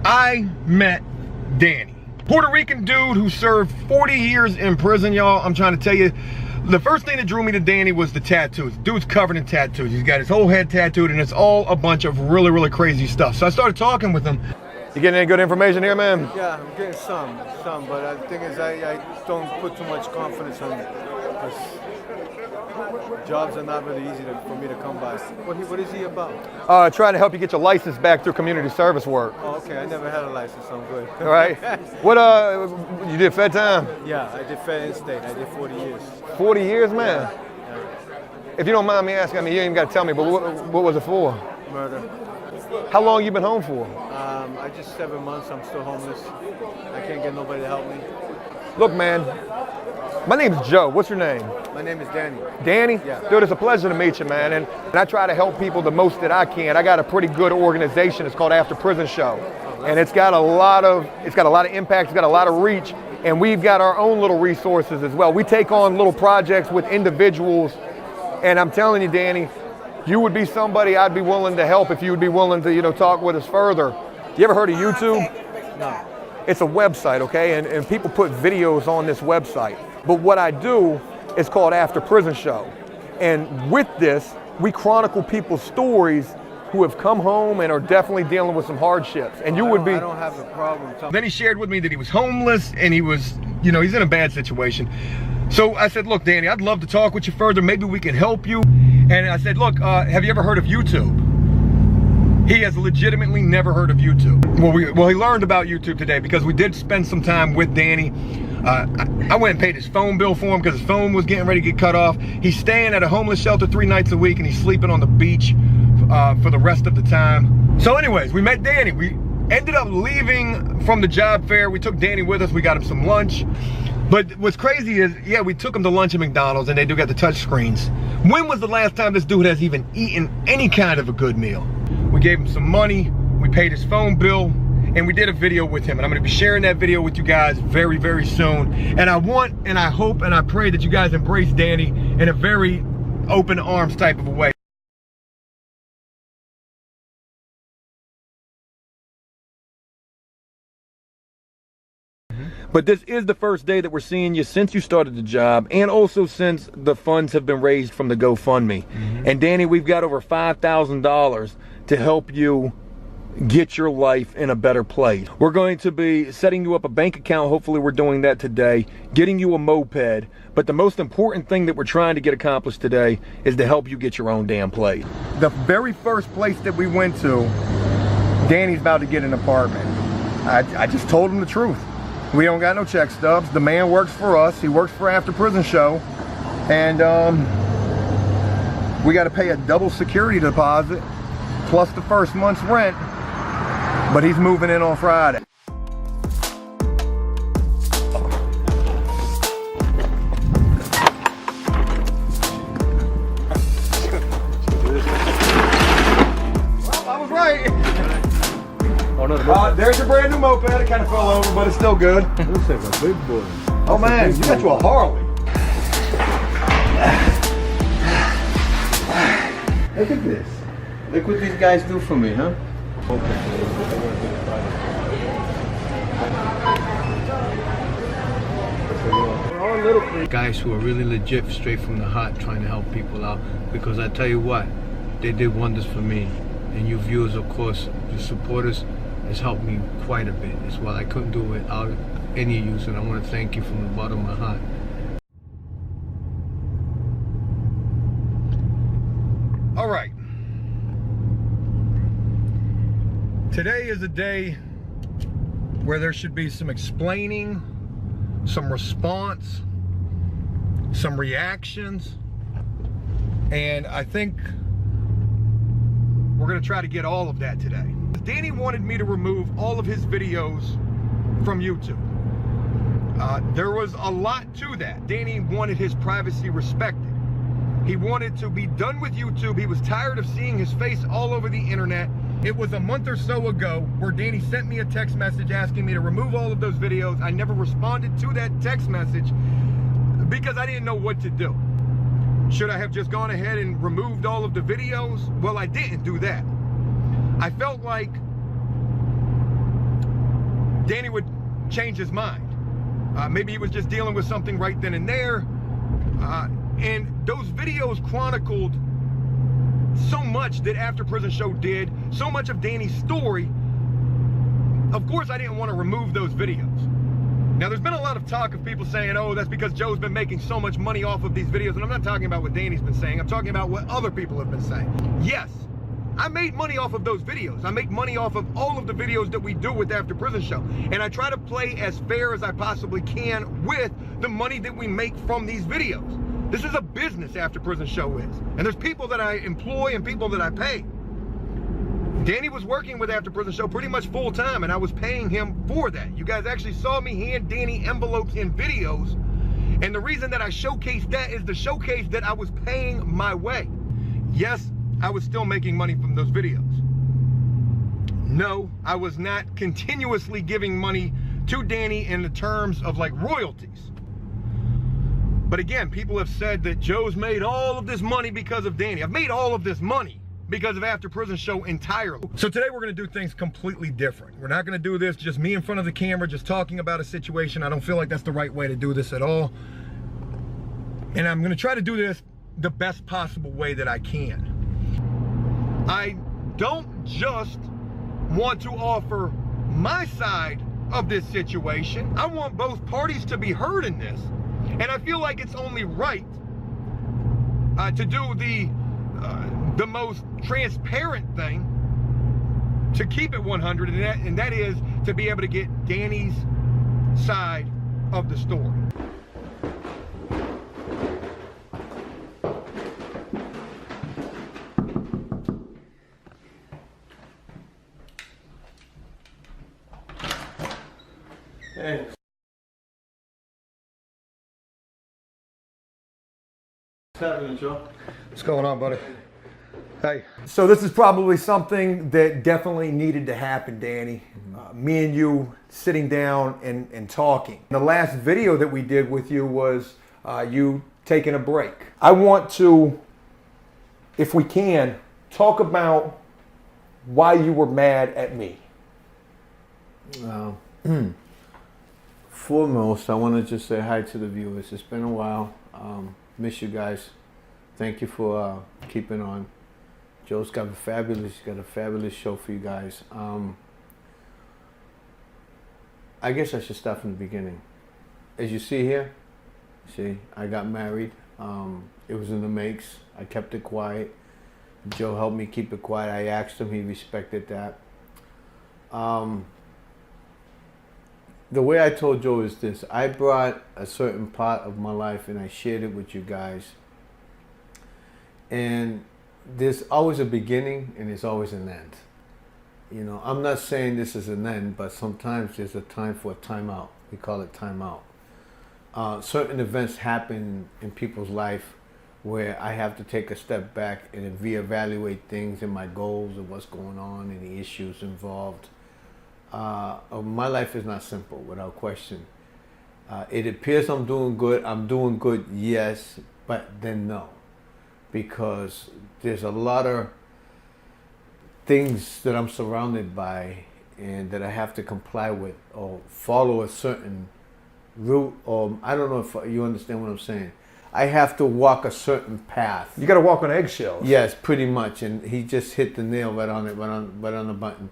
I met Danny. Puerto Rican dude who served 40 years in prison, y'all. I'm trying to tell you, the first thing that drew me to Danny was the tattoos. Dude's covered in tattoos. He's got his whole head tattooed, and it's all a bunch of really, really crazy stuff. So I started talking with him. You getting any good information here, man? Yeah, I'm getting some, but the thing is I don't put too much confidence on it, because jobs are not really easy for me to come by. What is he about? Trying to help you get your license back through community service work. Oh, okay, I never had a license, so I'm good. All right. What, you did Fed time? Yeah, I did Fed in-state. I did 40 years. 40 years, man? Yeah. If you don't mind me asking, I mean, you ain't even got to tell me, but what was it for? Murder. How long you been home for? I just 7 months. I'm still homeless. I can't get nobody to help me. Look, man, my name is Joe. What's your name? My name is Danny. Danny? Yeah. Dude, it's a pleasure to meet you, man. And I try to help people the most that I can. I got a pretty good organization. It's called AfterPrisonShow. And it's got a lot of impact, it's got a lot of reach, and we've got our own little resources as well. We take on little projects with individuals, and I'm telling you, Danny, you would be somebody I'd be willing to help if you would be willing to, talk with us further. You ever heard of YouTube? No. It's a website, okay? And people put videos on this website. But what I do is called After Prison Show. And with this, we chronicle people's stories who have come home and are definitely dealing with some hardships. And you would be... I don't have a problem. Then he shared with me that he was homeless and he was, he's in a bad situation. So I said, look, Danny, I'd love to talk with you further. Maybe we can help you. And I said, look, have you ever heard of YouTube? He has legitimately never heard of YouTube. Well, he learned about YouTube today because we did spend some time with Danny. I went and paid his phone bill for him because his phone was getting ready to get cut off. He's staying at a homeless shelter 3 nights a week, and he's sleeping on the beach for the rest of the time. So anyways, we met Danny. We ended up leaving from the job fair. We took Danny with us. We got him some lunch. But what's crazy is, yeah, we took him to lunch at McDonald's, and they do got the touch screens. When was the last time this dude has even eaten any kind of a good meal? We gave him some money, we paid his phone bill, and we did a video with him. And I'm gonna be sharing that video with you guys very, very soon. And I want, and I hope, and I pray that you guys embrace Danny in a very open arms type of a way. But this is the first day that we're seeing you since you started the job, and also since the funds have been raised from the GoFundMe. And Danny, we've got over $5,000 to help you get your life in a better place. We're going to be setting you up a bank account. Hopefully we're doing that today, getting you a moped. But the most important thing that we're trying to get accomplished today is to help you get your own damn place. The very first place that we went to, Danny's about to get an apartment. I just told him the truth. We don't got no check stubs. The man works for us. He works for After Prison Show. And we got to pay a double security deposit plus the first month's rent. But he's moving in on Friday. I was right. There's your brand new moped. It kind of fell over, but it's still good. Looks like a big boy. Oh man, you got you a Harley. Look at this. Look what these guys do for me, huh? Guys who are really legit, straight from the heart, trying to help people out. Because I tell you what, they did wonders for me. And you viewers, of course, the supporters, has helped me quite a bit as well. I couldn't do it without any of you, and I want to thank you from the bottom of my heart. All right. Today is a day where there should be some explaining, some response, some reactions, and I think we're gonna try to get all of that today. Danny wanted me to remove all of his videos from YouTube. There was a lot to that. Danny wanted his privacy respected. He wanted to be done with YouTube. He was tired of seeing his face all over the internet. It was a month or so ago where Danny sent me a text message asking me to remove all of those videos. I never responded to that text message because I didn't know what to do. Should I have just gone ahead and removed all of the videos? Well, I didn't do that. I felt like Danny would change his mind. Maybe he was just dealing with something right then and there. And those videos chronicled so much that After Prison Show did, so much of Danny's story. Of course, I didn't want to remove those videos. Now, there's been a lot of talk of people saying, oh, that's because Joe's been making so much money off of these videos. And I'm not talking about what Danny's been saying. I'm talking about what other people have been saying. Yes, I made money off of those videos. I make money off of all of the videos that we do with After Prison Show. And I try to play as fair as I possibly can with the money that we make from these videos. This is a business, After Prison Show is. And there's people that I employ and people that I pay. Danny was working with After Prison Show pretty much full time, and I was paying him for that. You guys actually saw me hand Danny envelopes in videos. And the reason that I showcased that is to showcase that I was paying my way. Yes, I was still making money from those videos. No, I was not continuously giving money to Danny in the terms of like royalties. But again, people have said that Joe's made all of this money because of Danny. I've made all of this money because of After Prison Show entirely. So today we're gonna do things completely different. We're not gonna do this just me in front of the camera, just talking about a situation. I don't feel like that's the right way to do this at all. And I'm gonna try to do this the best possible way that I can. I don't just want to offer my side of this situation. I want both parties to be heard in this. And I feel like it's only right to do the most transparent thing, to keep it 100, and that is to be able to get Danny's side of the story. Hey. What's happening, Joe? What's going on, buddy? Hey. So this is probably something that definitely needed to happen, Danny. Me and you sitting down and talking. The last video that we did with you was you taking a break. I want to, if we can, talk about why you were mad at me. Foremost, I want to just say hi to the viewers. It's been a while. Miss you guys. Thank you for keeping on. Joe's got a fabulous show for you guys. I guess I should start from the beginning. As you see here, I got married. It was in the makes. I kept it quiet. Joe helped me keep it quiet. I asked him, he respected that. The way I told Joe is this: I brought a certain part of my life and I shared it with you guys. And there's always a beginning and there's always an end. You know, I'm not saying this is an end, but sometimes there's a time for a timeout. We call it timeout. Certain events happen in people's life where I have to take a step back and reevaluate things and my goals and what's going on and the issues involved. My life is not simple, without question. It appears I'm doing good. I'm doing good, yes, but then no. Because there's a lot of things that I'm surrounded by and that I have to comply with or follow a certain route, or I don't know if you understand what I'm saying. I have to walk a certain path. You got to walk on eggshells. Yes, pretty much. And he just hit the nail right on it, right on the button.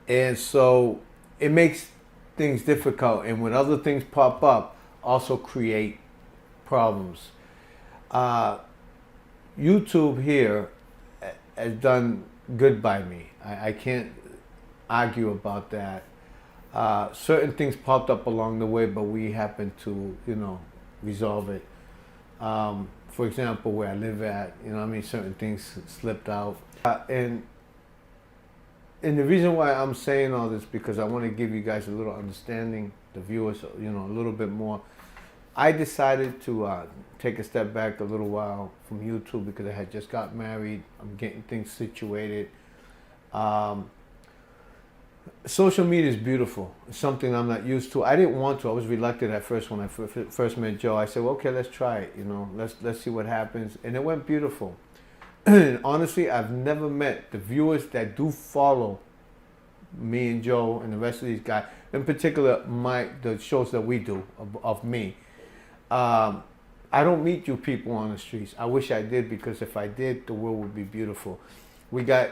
And so it makes things difficult. And when other things pop up, also create problems. YouTube here has done good by me. I can't argue about that. Certain things popped up along the way, but we happened to, resolve it. For example, where I live at, certain things slipped out. And the reason why I'm saying all this, because I want to give you guys a little understanding, the viewers, a little bit more. I decided to take a step back a little while from YouTube because I had just got married. I'm getting things situated. Social media is beautiful. It's something I'm not used to. I didn't want to. I was reluctant at first when I first met Joe. I said, well, okay, let's try it. Let's see what happens. And it went beautiful. And honestly, I've never met the viewers that do follow me and Joe and the rest of these guys, in particular the shows that we do of me. I don't meet you people on the streets. I wish I did, because if I did, the world would be beautiful. We got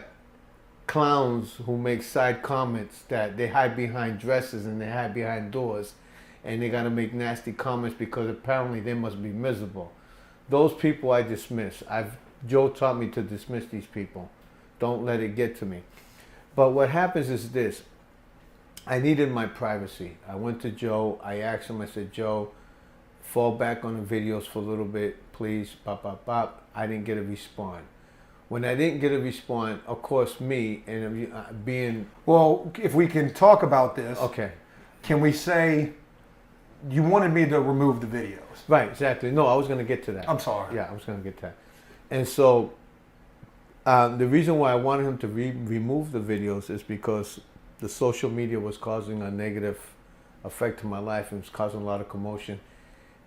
clowns who make side comments that they hide behind dresses and they hide behind doors, and they gotta make nasty comments because apparently they must be miserable. Those people I dismiss. Joe taught me to dismiss these people. Don't let it get to me. But what happens is this. I needed my privacy. I went to Joe. I asked him, I said, Joe, fall back on the videos for a little bit, please, pop, pop, pop. I didn't get a response. When I didn't get a response, of course, me and being... Well, if we can talk about this, Okay. can we say you wanted me to remove the videos? Right, exactly. No, I was going to get to that. I'm sorry. Yeah, I was going to get to that. And so the reason why I wanted him to remove the videos is because the social media was causing a negative effect to my life. It was causing a lot of commotion.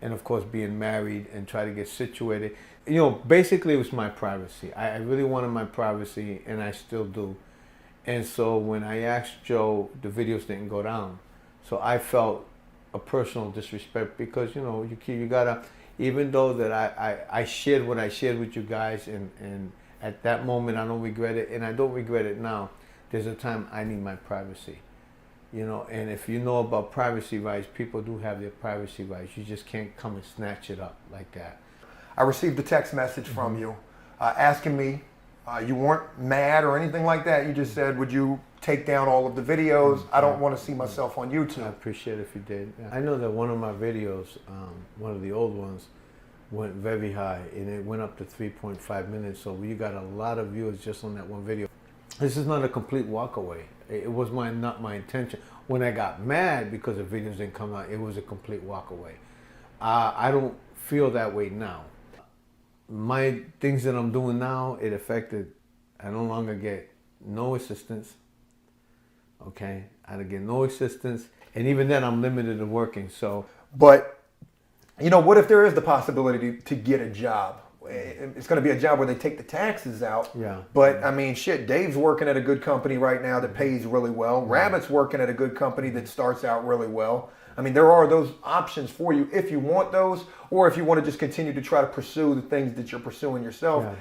And of course, being married and try to get situated. You know, basically it was my privacy. I really wanted my privacy, and I still do. And so when I asked Joe, the videos didn't go down. So I felt a personal disrespect, because, you know, you gotta, even though that I shared what I shared with you guys, and at that moment I don't regret it, and I don't regret it now. There's a time I need my privacy. You know, and if you know about privacy rights, people do have their privacy rights. You just can't come and snatch it up like that. I received a text message from you asking me, you weren't mad or anything like that. You just said, would you take down all of the videos? I don't want to see myself on I YouTube. appreciate it if you did. I know that one of my videos, one of the old ones, went very high, and it went up to 3.5 minutes. So you got a lot of viewers just on that one video. This is not a complete walk away. It was not my intention. When I got mad because the videos didn't come out, it was a complete walk away. I don't feel that way now. My things that I'm doing now, it affected. I no longer get no assistance. Okay, I get no assistance, and even then I'm limited to working. So, But, you know, what if there is the possibility to get a job? It's going to be a job where they take the taxes out. Yeah. But I mean, shit, Dave's working at a good company right now that pays really well. Rabbit's working at a good company that starts out really well. I mean, there are those options for you if you want those, or if you want to just continue to try to pursue the things that you're pursuing yourself. yeah.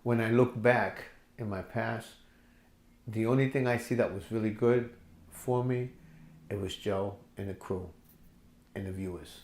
When I look back in my past, the only thing I see that was really good for me, it was Joe and the crew and the viewers.